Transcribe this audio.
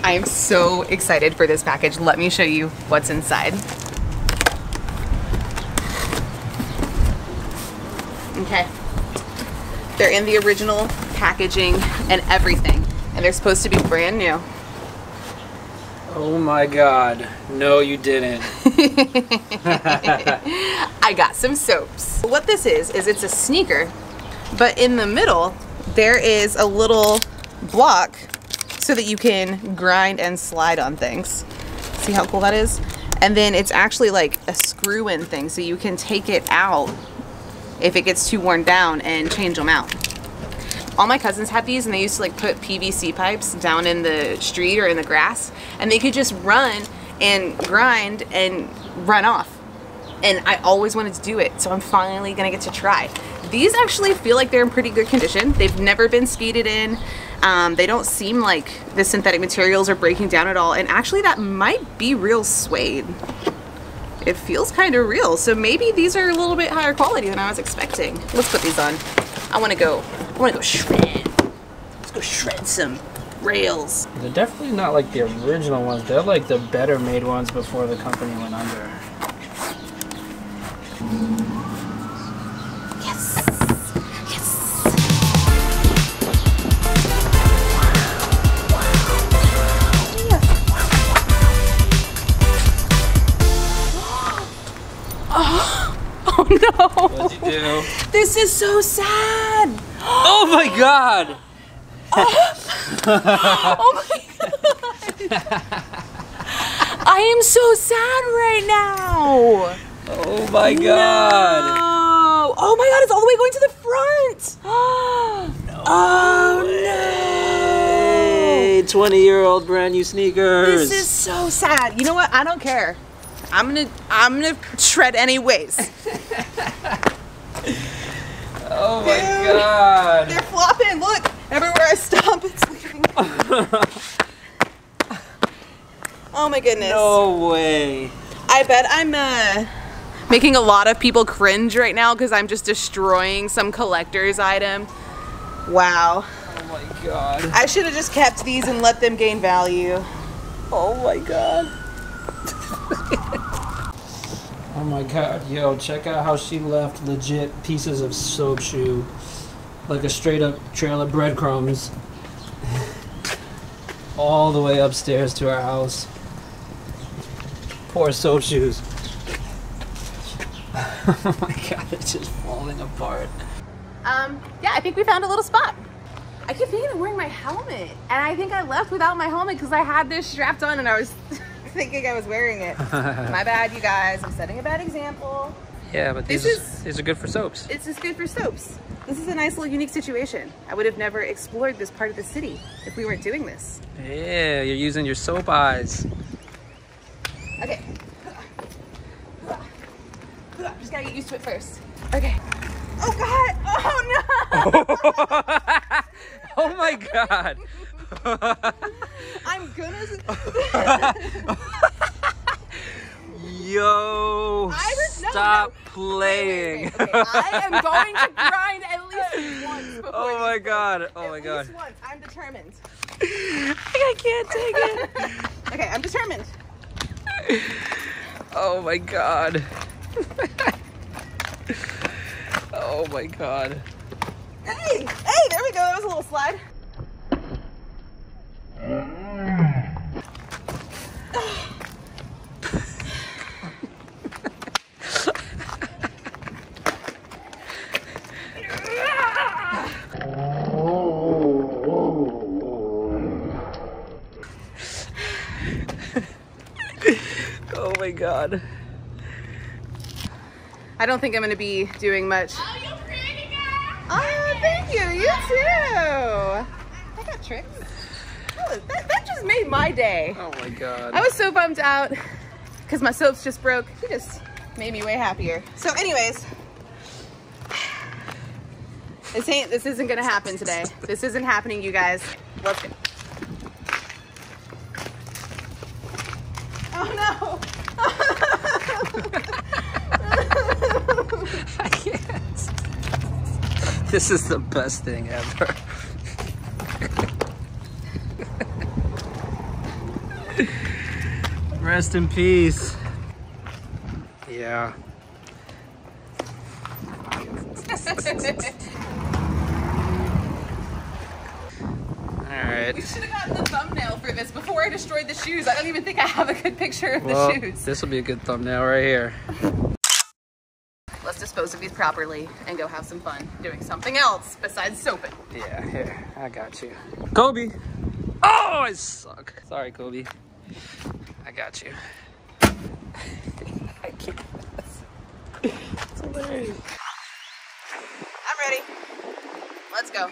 I am so excited for this package. Let me show you what's inside. Okay. They're in the original packaging and everything, and they're supposed to be brand new. Oh my God. No, you didn't. I got some soaps. What this is it's a sneaker, but in the middle, there is a little block so that you can grind and slide on things. See how cool that is? And then it's actually like a screw-in thing, so you can take it out if it gets too worn down and change them out. All my cousins had these, and they used to like put PVC pipes down in the street or in the grass, and they could just run and grind and run off. And I always wanted to do it, so I'm finally gonna get to try. These actually feel like they're in pretty good condition. They've never been skated in. They don't seem like the synthetic materials are breaking down at all, and actually that might be real suede. It feels kind of real, so maybe these are a little bit higher quality than I was expecting. Let's put these on. I wanna go shred. Let's go shred some rails. They're definitely not like the original ones. They're like the better made ones before the company went under. Yes. Yes. Oh no. What'd you do? This is so sad. Oh my God. Oh my God. I am so sad right now. Oh my God. No. Oh my God, it's all the way going to the front. No Oh way. 20-year-old brand new no. sneakers. This is so sad. You know what? I don't care. I'm gonna shred anyways. Oh my God. They're flopping. Look, everywhere I stomp, it's leaving. Oh my goodness. No way. I bet I'm making a lot of people cringe right now because I'm just destroying some collector's item. Wow. Oh my God. I should have just kept these and let them gain value. Oh my God. Oh my God, yo, check out how she left legit pieces of soap shoe. Like a straight up trail of breadcrumbs. All the way upstairs to our house. Poor soap shoes. Oh my God, it's just falling apart. Yeah, I think we found a little spot. I keep thinking of wearing my helmet, and I think I left without my helmet because I had this strapped on and I was thinking I was wearing it. My bad, you guys. I'm setting a bad example. Yeah, but these are good for soaps. It's just good for soaps. This is a nice little unique situation. I would have never explored this part of the city if we weren't doing this. Yeah, you're using your soap eyes. Okay. Just gotta get used to it first. Okay. Oh God! Oh no! Oh my God! I'm gonna. Yo! Stop playing! Wait. Okay, I am going to grind at least once before. Oh my God! Oh my God! At least once. I'm determined. I can't take it. Okay, I'm determined. Oh my God! Oh my God! Hey, there we go. That was a little slide. Oh my God! I don't think I'm going to be doing much. Oh, you're pretty, girl. Oh, thank you. You too. I got tricks. That just made my day. Oh my God! I was so bummed out because my soaps just broke. It just made me way happier. So anyways, this isn't going to happen today. This isn't happening, you guys. Let's go. Oh no. I can't. This is the best thing ever. Rest in peace. Yeah. Alright. You should have gotten the thumbnail for this before I destroyed the shoes. I don't even think I have a good picture of Well, the shoes. this will be a good thumbnail right here. Let's dispose of these properly and go have some fun doing something else besides soaping. Yeah, here, I got you. Kobe! Oh, I suck. Sorry, Kobe. I got you. I can't. It's hilarious. I'm ready. Let's go.